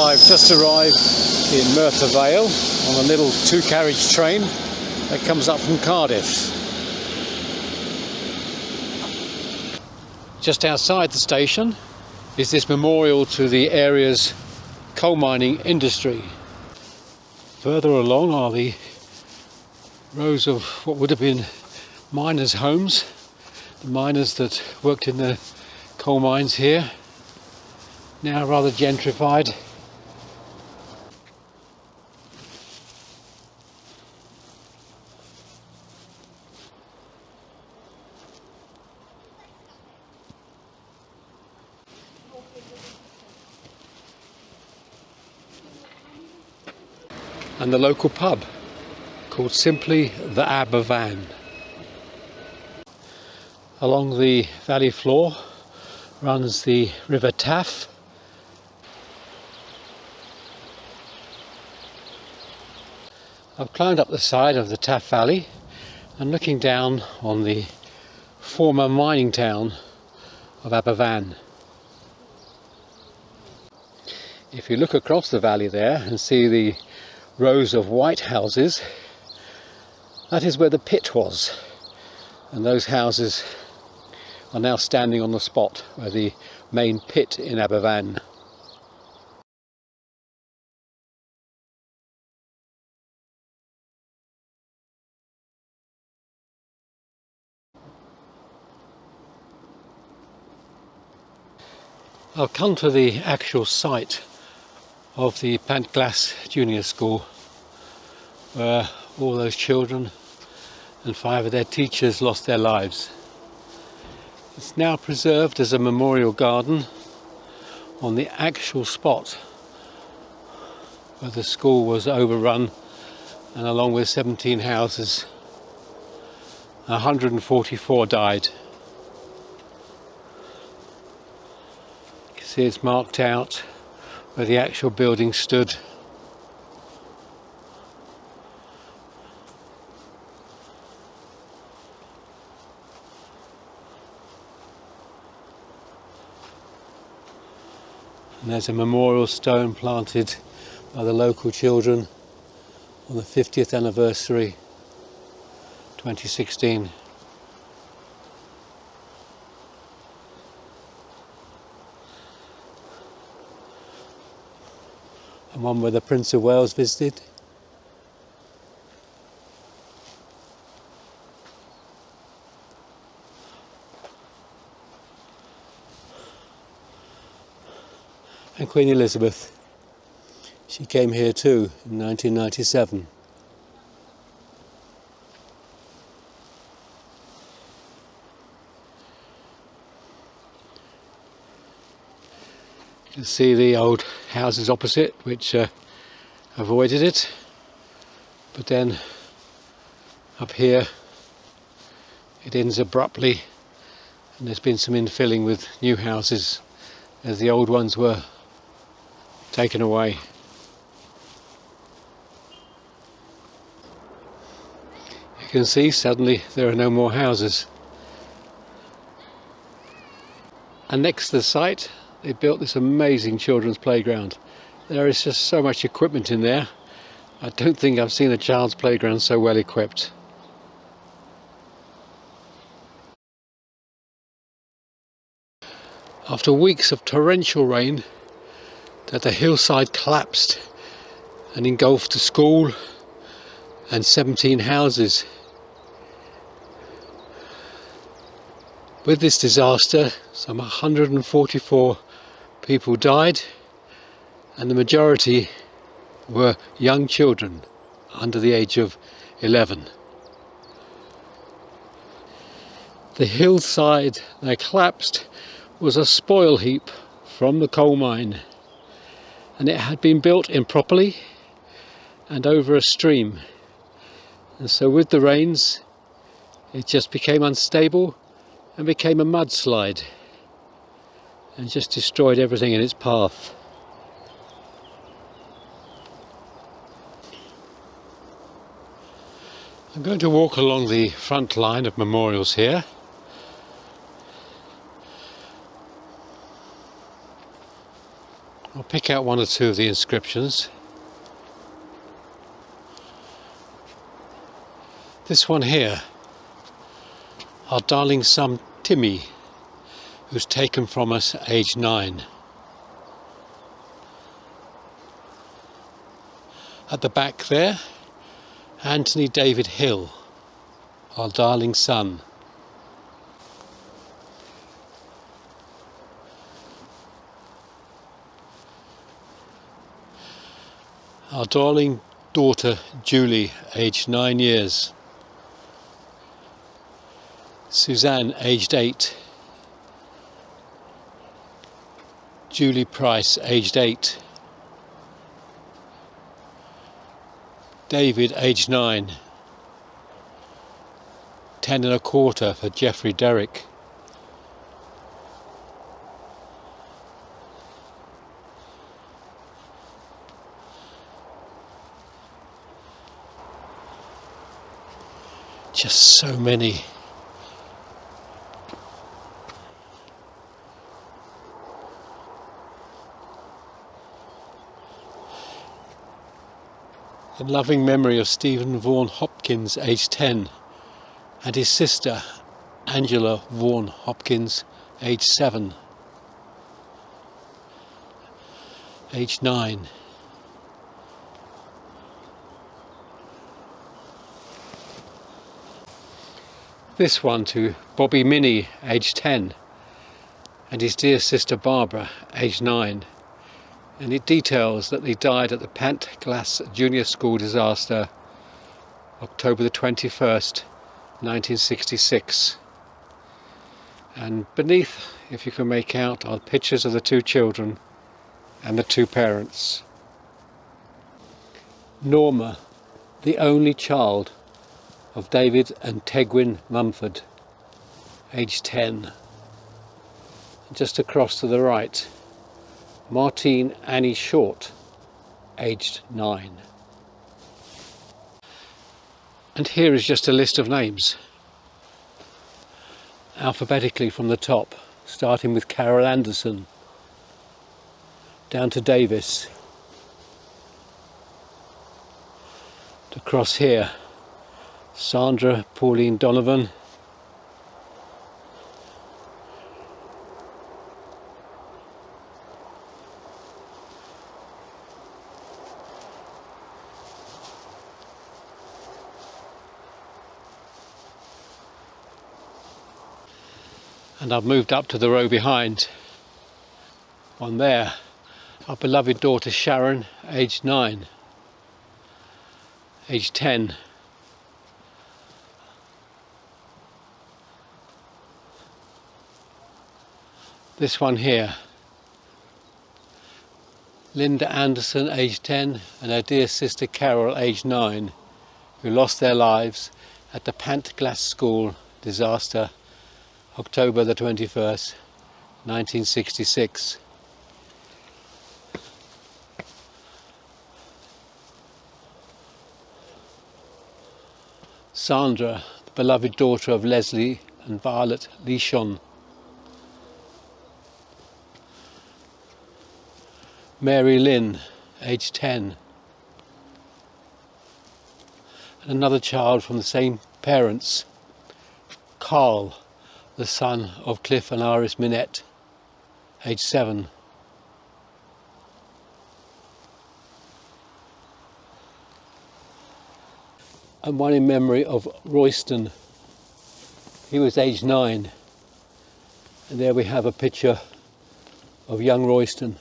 I've just arrived in Merthyr Vale on a little two-carriage train that comes up from Cardiff. Just outside the station is this memorial to the area's coal mining industry. Further along are the rows of what would have been miners' homes, the miners that worked in the coal mines here, now rather gentrified. And the local pub, called simply the Aberfan. Along the valley floor runs the River Taff. I've climbed up the side of the Taff Valley and looking down on the former mining town of Aberfan. If you look across the valley there and see the rows of white houses, that is where the pit was, and those houses are now standing on the spot where the main pit in Aberfan. I've come to the actual site of the Pantglas Junior School, where all those children and 5 of their teachers lost their lives. It's now preserved as a memorial garden on the actual spot where the school was overrun, and along with 17 houses, 144 died. You can see it's marked out where the actual building stood. And there's a memorial stone planted by the local children on the 50th anniversary, 2016. And one where the Prince of Wales visited. And Queen Elizabeth, she came here too in 1997. You can see the old houses opposite, which avoided it, but then up here it ends abruptly, and there's been some infilling with new houses as the old ones were taken away. You can see suddenly there are no more houses. And next to the site they built this amazing children's playground. There is just so much equipment in there. I don't think I've seen a child's playground so well equipped. After weeks of torrential rain, that the hillside collapsed and engulfed the school and 17 houses. With this disaster, some 144 people died, and the majority were young children under the age of 11. The hillside that collapsed was a spoil heap from the coal mine, and it had been built improperly and over a stream, and so with the rains it just became unstable and became a mudslide and just destroyed everything in its path. I'm going to walk along the front line of memorials here. I'll pick out one or two of the inscriptions. This one here, our darling son Timmy, who's taken from us at age 9. At the back there, Anthony David Hill, our darling son. Our darling daughter Julie, aged 9 years. Suzanne, aged 8. Julie Price, aged 8. David, aged 9. 10 1/4 for Jeffrey Derrick. Just so many. In loving memory of Stephen Vaughan Hopkins, aged 10, and his sister Angela Vaughan Hopkins, aged 7, aged 9. This one to Bobby Minnie, aged 10, and his dear sister Barbara, aged 9. And it details that they died at the Pantglas Junior School disaster, October the 21st, 1966. And beneath, if you can make out, are pictures of the 2 children and the 2 parents. Norma, the only child of David and Tegwin Mumford, aged 10. And just across to the right, Martine Annie Short, aged 9. And here is just a list of names, alphabetically from the top, starting with Carol Anderson, down to Davis, across here, Sandra Pauline Donovan, and I've moved up to the row behind. On there, our beloved daughter Sharon, aged 9, aged 10. This one here, Linda Anderson, aged 10, and her dear sister Carol, aged 9, who lost their lives at the Pantglas School disaster, October the 21st, 1966. Sandra, the beloved daughter of Leslie and Violet Leishon. Mary Lynn, aged 10. And another child from the same parents, Carl, the son of Cliff and Iris Minette, aged 7. And one in memory of Royston. He was aged 9. And there we have a picture of young Royston.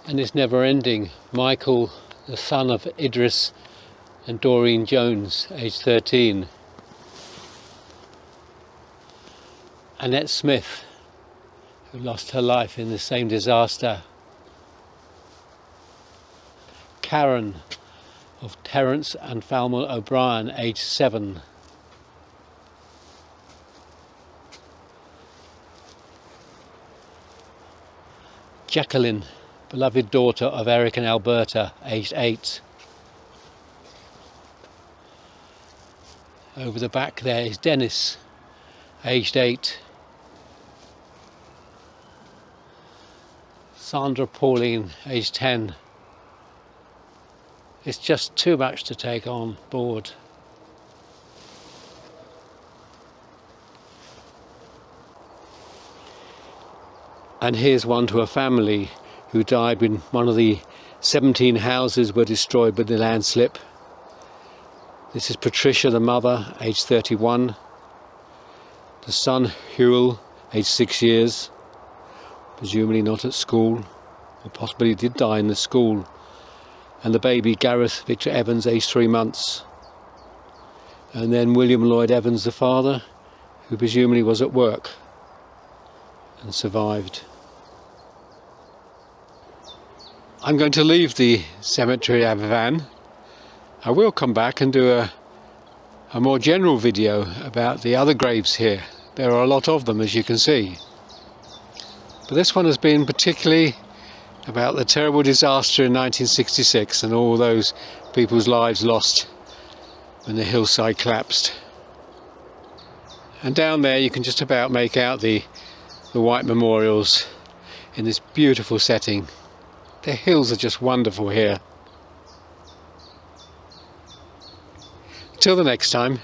And it's never ending. Michael, the son of Idris and Doreen Jones, aged 13. Annette Smith, who lost her life in the same disaster. Karen, of Terence and Falmouth O'Brien, aged 7. Jacqueline, beloved daughter of Eric and Alberta, aged 8. Over the back there is Dennis, aged 8. Sandra Pauline, aged 10. It's just too much to take on board. And here's one to a family who died when one of the 17 houses were destroyed by the landslip. This is Patricia, the mother, aged 31. The son, Hewell, aged 6 years, presumably not at school, or possibly did die in the school. And the baby, Gareth Victor Evans, aged 3 months. And then William Lloyd Evans, the father, who presumably was at work and survived. I'm going to leave the cemetery at Aberfan. I will come back and do a more general video about the other graves here. There are a lot of them, as you can see. But this one has been particularly about the terrible disaster in 1966 and all those people's lives lost when the hillside collapsed. And down there you can just about make out the white memorials in this beautiful setting. The hills are just wonderful here. Till the next time.